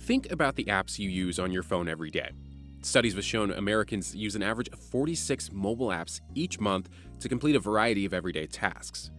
Think about the apps you use on your phone every day. Studies have shown Americans use an average of 46 mobile apps each month to complete a variety of everyday tasks.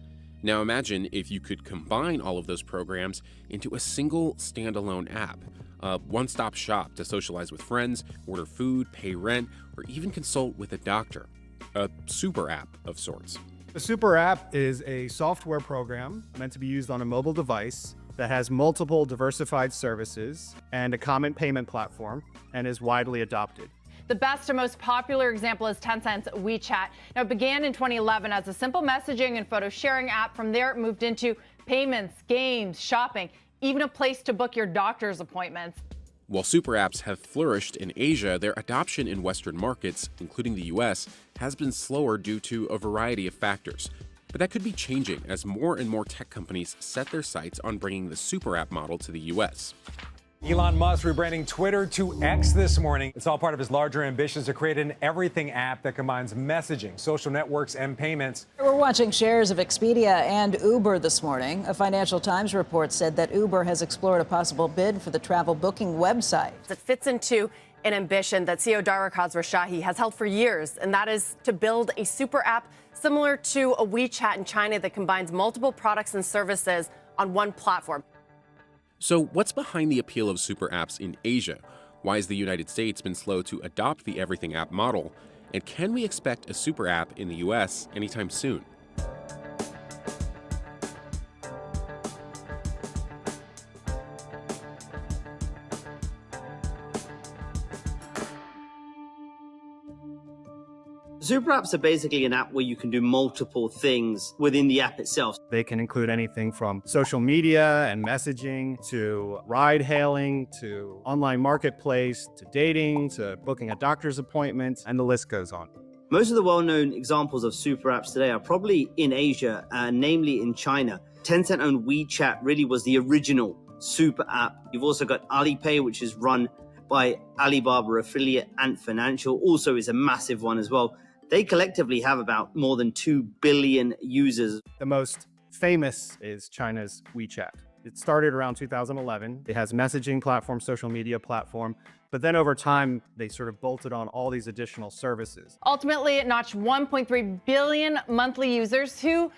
Now imagine if you could combine all of those programs into a single standalone app, a one-stop shop to socialize with friends, order food, pay rent, or even consult with a doctor. A super app of sorts. The super app is a software program meant to be used on a mobile device that has multiple diversified services and a common payment platform and is widely adopted. The best and most popular example is Tencent's WeChat. Now, it began in 2011 as a simple messaging and photo sharing app. From there, it moved into payments, games, shopping, even a place to book your doctor's appointments. While super apps have flourished in Asia, their adoption in Western markets, including the US, has been slower due to a variety of factors. But that could be changing as more and more tech companies set their sights on bringing the super app model to the US. Elon Musk rebranding Twitter to X this morning. It's all part of his larger ambitions to create an everything app that combines messaging, social networks, and payments. We're watching shares of Expedia and Uber this morning. A Financial Times report said that Uber has explored a possible bid for the travel booking website. It fits into an ambition that CEO Dara Khosrowshahi has held for years, and that is to build a super app similar to a WeChat in China that combines multiple products and services on one platform. So what's behind the appeal of super apps in Asia? Why has the United States been slow to adopt the everything app model? And can we expect a super app in the US anytime soon? Super apps are basically an app where you can do multiple things within the app itself. They can include anything from social media and messaging to ride hailing to online marketplace to dating to booking a doctor's appointment, and the list goes on. Most of the well-known examples of super apps today are probably in Asia, namely in China. Tencent-owned WeChat really was the original super app. You've also got Alipay, which is run by Alibaba affiliate Ant Financial, also is a massive one as well. They collectively have about more than 2 billion users. The most famous is China's WeChat. It started around 2011. It has messaging platform, social media platform, but then over time, they sort of bolted on all these additional services. Ultimately, it notched 1.3 billion monthly users who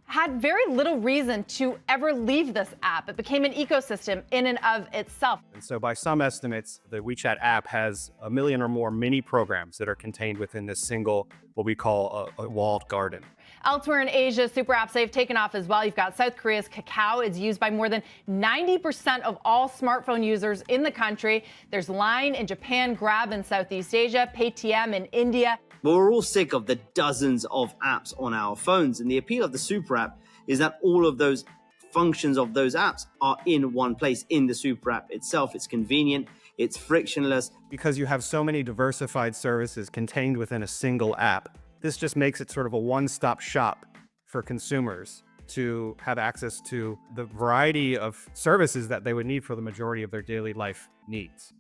had very little reason to ever leave this app. It became an ecosystem in and of itself. And so by some estimates, the WeChat app has 1 million or more mini programs that are contained within this single, what we call a walled garden. Elsewhere in Asia, super apps, they've taken off as well. You've got South Korea's Kakao. It's used by more than 90% of all smartphone users in the country. There's Line in Japan, Grab in Southeast Asia, Paytm in India. But we're all sick of the dozens of apps on our phones. And the appeal of the super app is that all of those functions of those apps are in one place in the super app itself. It's convenient, it's frictionless. Because you have so many diversified services contained within a single app, this just makes it sort of a one-stop shop for consumers to have access to the variety of services that they would need for the majority of their daily life needs.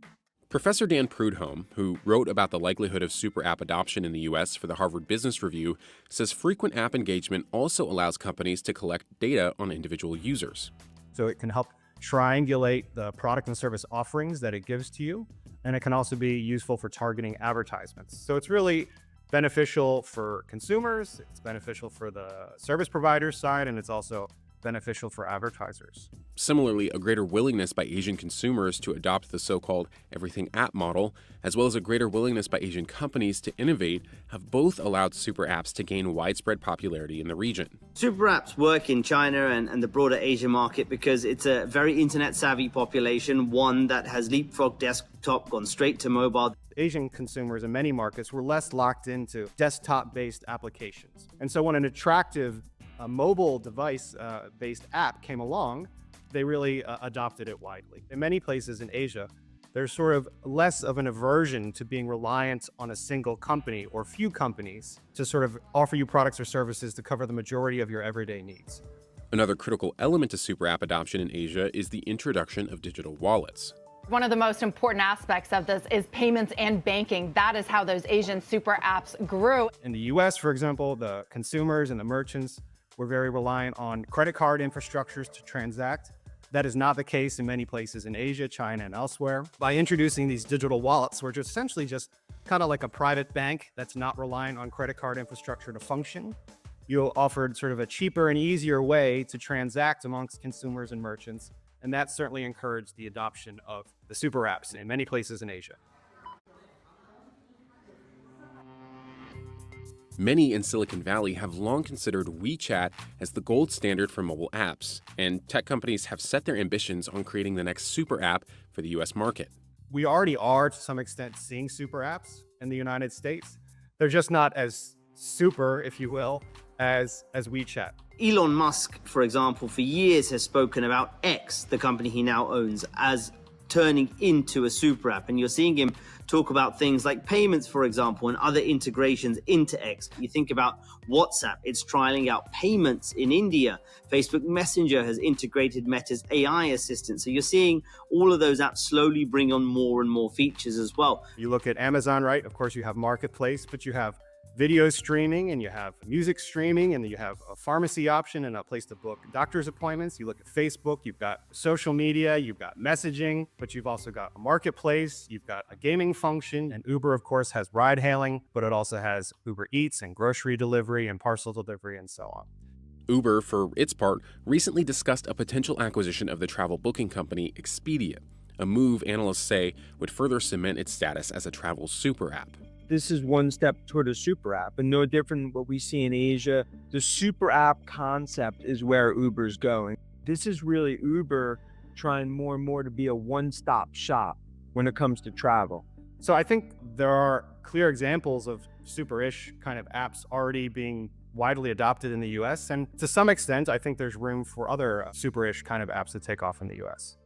Professor Dan Prudhomme, who wrote about the likelihood of super app adoption in the US for the Harvard Business Review, says frequent app engagement also allows companies to collect data on individual users. So it can help triangulate the product and service offerings that it gives to you, and it can also be useful for targeting advertisements. So it's really beneficial for consumers, it's beneficial for the service provider side, and it's also beneficial for advertisers. Similarly, a greater willingness by Asian consumers to adopt the so-called everything app model, as well as a greater willingness by Asian companies to innovate, have both allowed super apps to gain widespread popularity in the region. Super apps work in China and the broader Asia market because it's a very internet-savvy population, one that has leapfrogged desktop, gone straight to mobile. Asian consumers in many markets were less locked into desktop-based applications. And so when an attractive mobile device-based app came along, they really adopted it widely. In many places in Asia, there's sort of less of an aversion to being reliant on a single company or few companies to sort of offer you products or services to cover the majority of your everyday needs. Another critical element to super app adoption in Asia is the introduction of digital wallets. One of the most important aspects of this is payments and banking. That is how those Asian super apps grew. In the US, for example, the consumers and the merchants were very reliant on credit card infrastructures to transact. That is not the case in many places in Asia, China, and elsewhere. By introducing these digital wallets, we're just essentially just kind of like a private bank that's not relying on credit card infrastructure to function. You offered sort of a cheaper and easier way to transact amongst consumers and merchants, and that certainly encouraged the adoption of the super apps in many places in Asia. Many in Silicon Valley have long considered WeChat as the gold standard for mobile apps, and tech companies have set their ambitions on creating the next super app for the US market. We already are, to some extent, seeing super apps in the United States. They're just not as super, if you will, as WeChat. Elon Musk, for example, for years has spoken about X, the company he now owns, as turning into a super app. And you're seeing him talk about things like payments, for example, and other integrations into X. You think about WhatsApp, it's trialing out payments in India. Facebook Messenger has integrated Meta's AI assistant. So you're seeing all of those apps slowly bring on more and more features as well. You look at Amazon, right? Of course, you have Marketplace, but you have video streaming and you have music streaming and you have a pharmacy option and a place to book doctor's appointments. You look at Facebook, you've got social media, you've got messaging, but you've also got a marketplace, you've got a gaming function, and Uber, of course, has ride hailing, but it also has Uber Eats and grocery delivery and parcel delivery and so on. Uber, for its part, recently discussed a potential acquisition of the travel booking company Expedia, a move analysts say would further cement its status as a travel super app. This is one step toward a super app, and no different than what we see in Asia. The super app concept is where Uber's going. This is really Uber trying more and more to be a one-stop shop when it comes to travel. So I think there are clear examples of super-ish kind of apps already being widely adopted in the US, and to some extent, I think there's room for other super-ish kind of apps to take off in the US.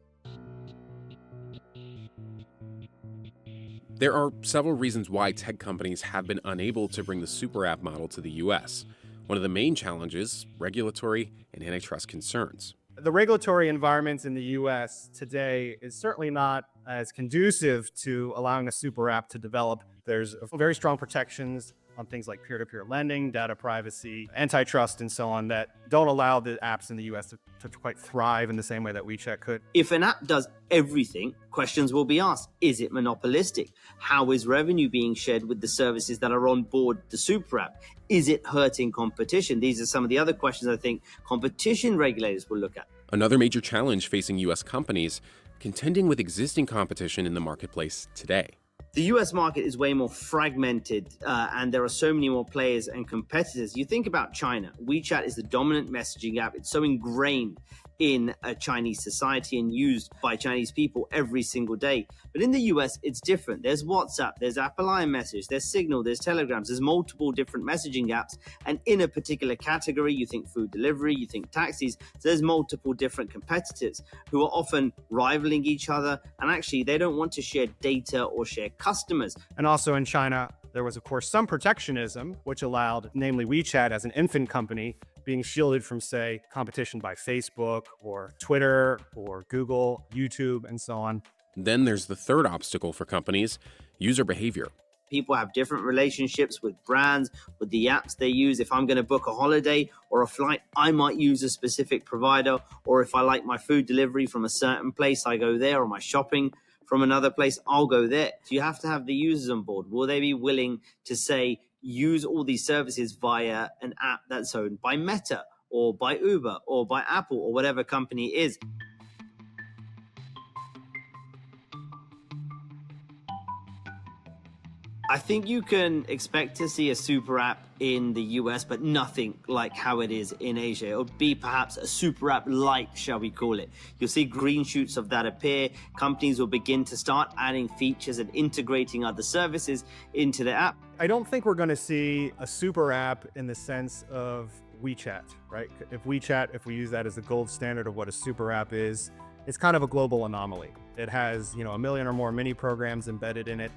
There are several reasons why tech companies have been unable to bring the super app model to the US. One of the main challenges, regulatory and antitrust concerns. The regulatory environment in the US today is certainly not as conducive to allowing a super app to develop. There's very strong protections on things like peer-to-peer lending, data privacy, antitrust, and so on that don't allow the apps in the US to quite thrive in the same way that WeChat could. If an app does everything, questions will be asked. Is it monopolistic? How is revenue being shared with the services that are on board the super app? Is it hurting competition? These are some of the other questions I think competition regulators will look at. Another major challenge facing US companies, contending with existing competition in the marketplace today. The US market is way more fragmented and there are so many more players and competitors. You think about China. WeChat is the dominant messaging app. It's so ingrained in a Chinese society and used by Chinese people every single day. But in the US, it's different. There's WhatsApp, there's Apple iMessage, there's Signal, there's Telegrams, there's multiple different messaging apps. And in a particular category, you think food delivery, you think taxis, so there's multiple different competitors who are often rivaling each other. And actually, they don't want to share data or share customers. And also in China, there was, of course, some protectionism, which allowed, namely WeChat as an infant company, being shielded from, say, competition by Facebook or Twitter or Google, YouTube, and so on. Then there's the third obstacle for companies, user behavior. People have different relationships with brands, with the apps they use. If I'm going to book a holiday or a flight, I might use a specific provider. Or if I like my food delivery from a certain place, I go there, or my shopping from another place, I'll go there. So you have to have the users on board. Will they be willing to say, use all these services via an app that's owned by Meta or by Uber or by Apple or whatever company it is? I think you can expect to see a super app in the US, but nothing like how it is in Asia. It would be perhaps a super app light, shall we call it. You'll see green shoots of that appear. Companies will begin to start adding features and integrating other services into the app. I don't think we're going to see a super app in the sense of WeChat, right? If we use that as the gold standard of what a super app is, it's kind of a global anomaly. It has, a million or more mini programs embedded in it.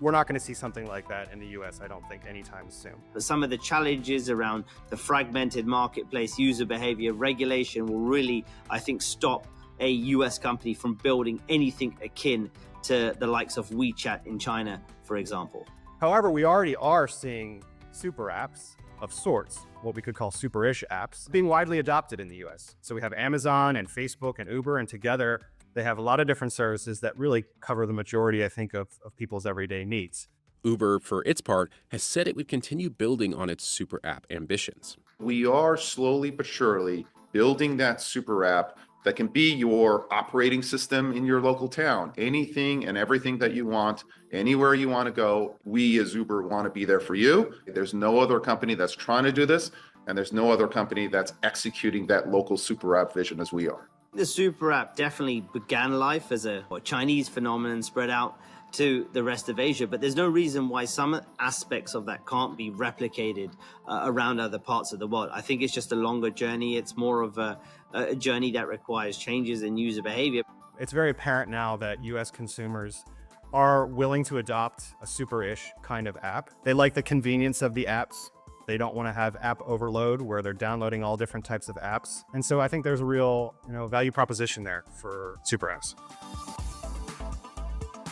We're not going to see something like that in the US, I don't think, anytime soon. But some of the challenges around the fragmented marketplace, user behavior, regulation will really, I think, stop a US company from building anything akin to the likes of WeChat in China, for example. However, we already are seeing super apps of sorts, what we could call super-ish apps, being widely adopted in the US. So we have Amazon and Facebook and Uber, and together they have a lot of different services that really cover the majority, I think, of people's everyday needs. Uber, for its part, has said it would continue building on its super app ambitions. We are slowly but surely building that super app that can be your operating system in your local town. Anything and everything that you want, anywhere you want to go, we as Uber want to be there for you. There's no other company that's trying to do this, and there's no other company that's executing that local super app vision as we are. The super app definitely began life as a Chinese phenomenon, spread out to the rest of Asia, but there's no reason why some aspects of that can't be replicated around other parts of the world. I think it's just a longer journey. It's more of a journey that requires changes in user behavior. It's very apparent now that US consumers are willing to adopt a super-ish kind of app. They like the convenience of the apps. They don't want to have app overload where they're downloading all different types of apps. And so I think there's a real, value proposition there for super apps.